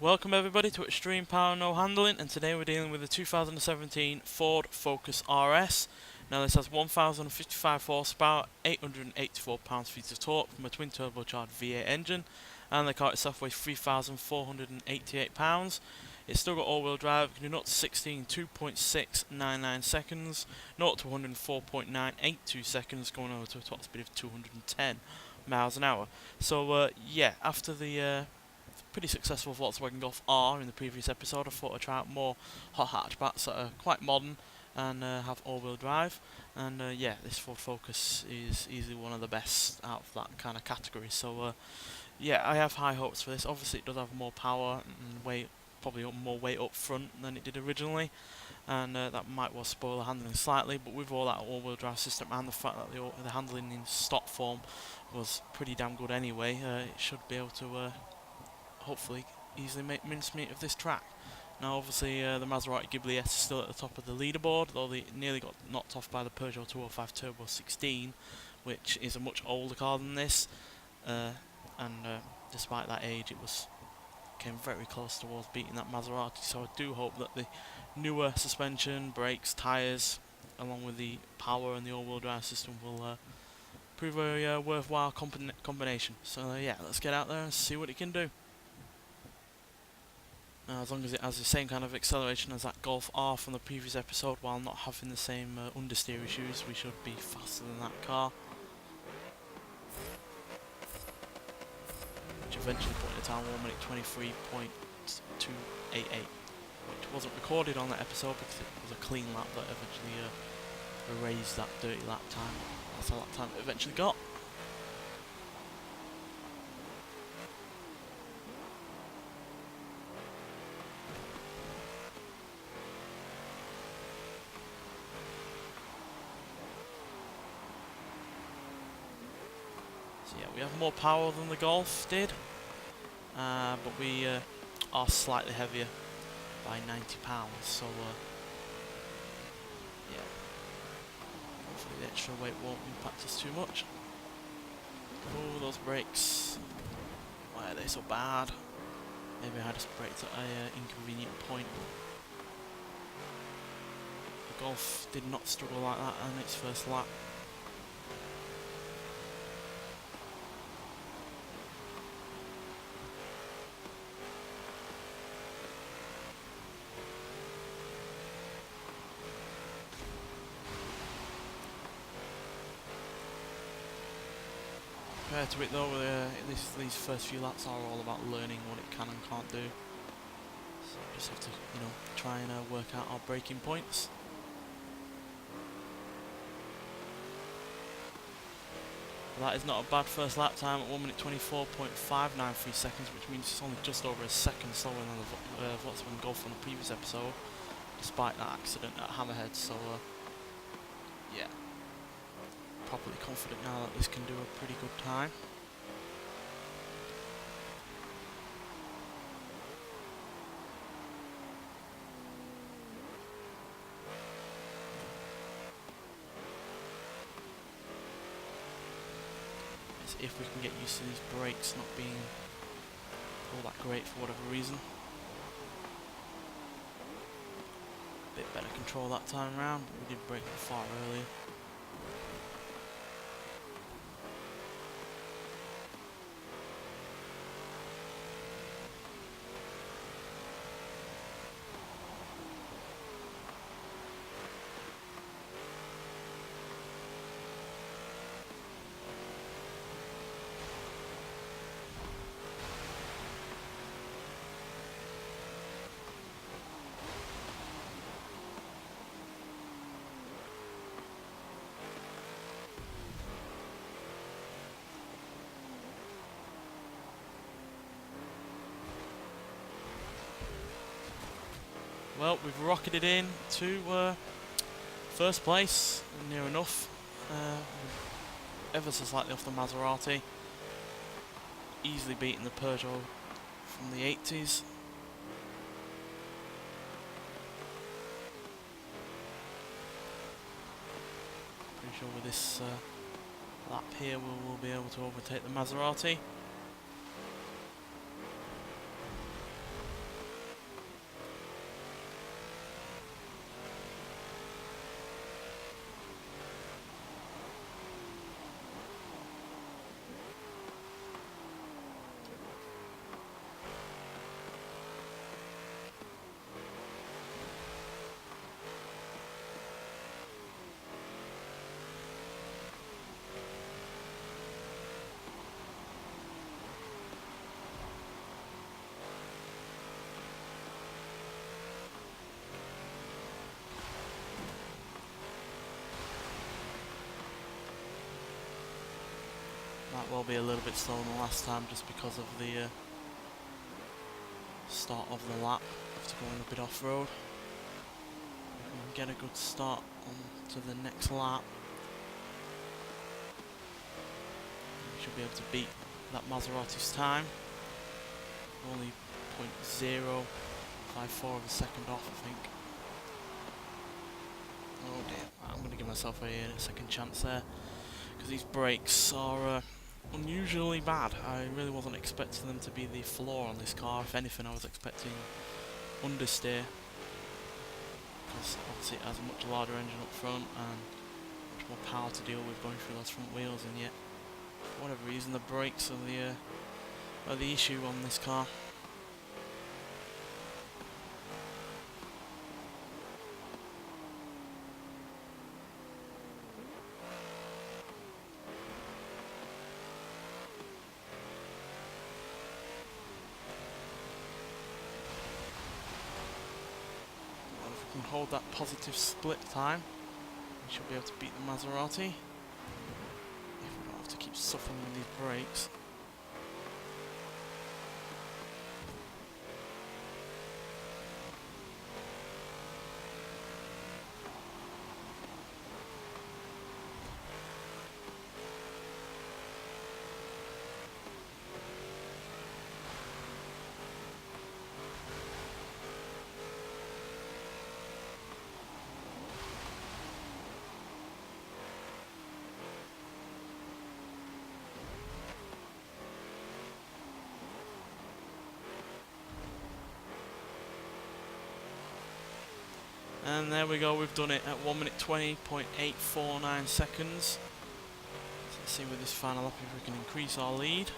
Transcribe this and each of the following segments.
Welcome everybody to Extreme Power No Handling, and today we're dealing with the 2017 Ford Focus RS. Now this has 1055 horsepower, 884 pounds-feet of torque from a twin turbocharged V8 engine, and the car itself weighs 3,488 pounds. It's still got all-wheel drive, can do 0 to 60 in 2.699 seconds, 0 to 104.982 seconds, going over to a top speed of 210 miles an hour. So yeah, after the pretty successful Volkswagen Golf R in the previous episode, I thought I'd try out more hot hatchbacks that are quite modern and have all-wheel drive. And yeah, this Ford Focus is easily one of the best out of that kind of category. So yeah, I have high hopes for this. Obviously, it does have more power and weight, probably more weight up front than it did originally, and that might well spoil the handling slightly. But with all that all-wheel drive system and the fact that the handling in stock form was pretty damn good anyway, it should be able to hopefully easily make mincemeat of this track. Now obviously the Maserati Ghibli S is still at the top of the leaderboard, though they nearly got knocked off by the Peugeot 205 Turbo 16, which is a much older car than this, and despite that age came very close towards beating that Maserati. So I do hope that the newer suspension, brakes, tyres, along with the power and the all-wheel drive system will prove a worthwhile combination. So yeah, let's get out there and see what it can do. Now, as long as it has the same kind of acceleration as that Golf R from the previous episode, while not having the same understeer issues, we should be faster than that car. Which eventually put in a time 1 minute 23.288, which wasn't recorded on that episode because it was a clean lap that eventually erased that dirty lap time. That's how lap time it eventually got. So yeah, we have more power than the Golf did, but we are slightly heavier by 90 pounds, so yeah, hopefully the extra weight won't impact us too much. Oh, those brakes, why are they so bad? Maybe I just braked at an inconvenient point. The Golf did not struggle like that on its first lap. Compared to it though, these first few laps are all about learning what it can and can't do. So we just have to, try and work out our braking points. Well, that is not a bad first lap time at 1 minute 24.593 seconds, which means it's only just over a second slower than the Volkswagen Golf from the previous episode, despite that accident at Hammerhead. So yeah, properly confident now that this can do a pretty good time. As if we can get used to these brakes not being all that great for whatever reason. A bit better control that time around, but we did brake far earlier. Well, we've rocketed in to first place, near enough. Ever so slightly off the Maserati. Easily beating the Peugeot from the 80s. Pretty sure with this lap here we'll be able to overtake the Maserati. will be a little bit slower than last time just because of the start of the lap. Have to go in a bit off-road. If we can get a good start on to the next lap, we should be able to beat that Maserati's time. Only 0.054 of a second off, I think. Oh dear, I'm going to give myself a second chance there, because these brakes are unusually bad. I really wasn't expecting them to be the flaw on this car. If anything, I was expecting understeer, because obviously it has a much larger engine up front and much more power to deal with going through those front wheels, and yet for whatever reason the brakes are the issue on this car. Can hold that positive split time, we should be able to beat the Maserati if we don't have to keep suffering with these brakes. And there we go, we've done it at 1 minute 20.849 seconds. So let's see with this final lap if we can increase our lead.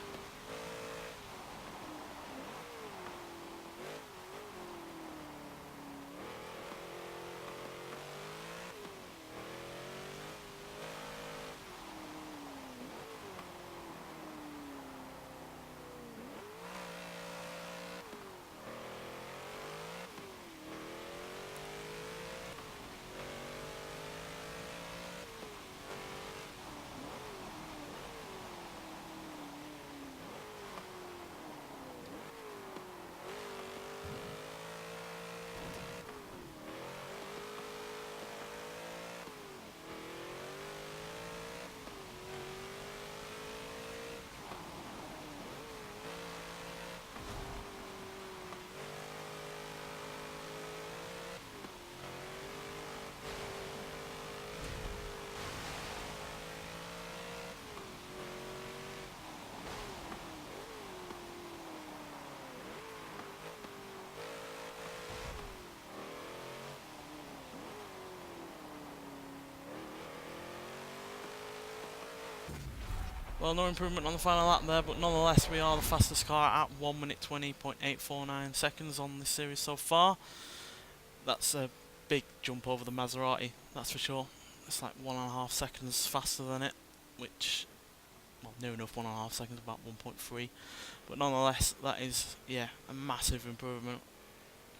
Well, no improvement on the final lap there, but nonetheless we are the fastest car at 1 minute 20.849 seconds on this series so far. That's a big jump over the Maserati, that's for sure. It's like 1.5 seconds faster than it, which, well, near enough 1.5 seconds, about 1.3. But nonetheless, that is, yeah, a massive improvement.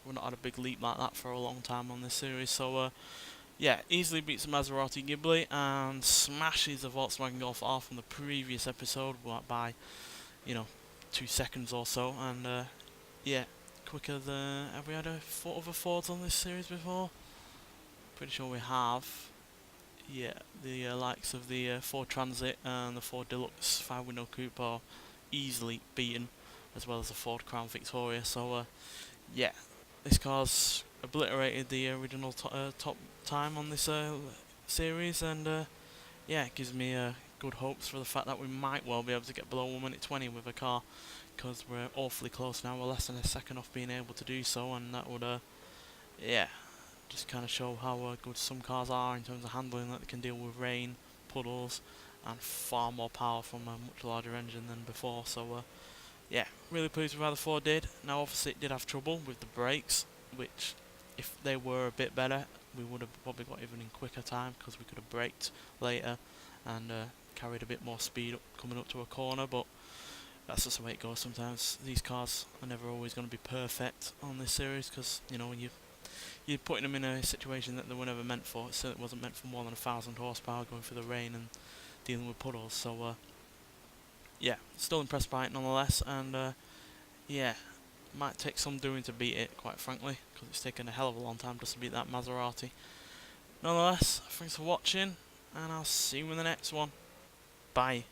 We've not had a big leap like that for a long time on this series, so yeah, easily beats the Maserati Ghibli and smashes the Volkswagen Golf R from the previous episode by, 2 seconds or so. And yeah, quicker than, have we had other Fords on this series before? Pretty sure we have. Yeah, the likes of the Ford Transit and the Ford Deluxe 5-window coupe are easily beaten, as well as the Ford Crown Victoria. So yeah, this car's obliterated the original top time on this series, and yeah, it gives me good hopes for the fact that we might well be able to get below 1 minute 20 with a car, because we're awfully close now. We're less than a second off being able to do so, and that would yeah, just kind of show how good some cars are in terms of handling, that they can deal with rain, puddles, and far more power from a much larger engine than before. So yeah, really pleased with how the Ford did. Now obviously it did have trouble with the brakes, which if they were a bit better we would have probably got even in quicker time, because we could have braked later and carried a bit more speed up coming up to a corner. But that's just the way it goes sometimes. These cars are never always going to be perfect on this series, because you're putting them in a situation that they were never meant for. It certainly wasn't meant for more than 1,000 horsepower going through the rain and dealing with puddles. So yeah, still impressed by it nonetheless, and yeah, might take some doing to beat it, quite frankly, because it's taken a hell of a long time just to beat that Maserati. Nonetheless, thanks for watching, and I'll see you in the next one. Bye.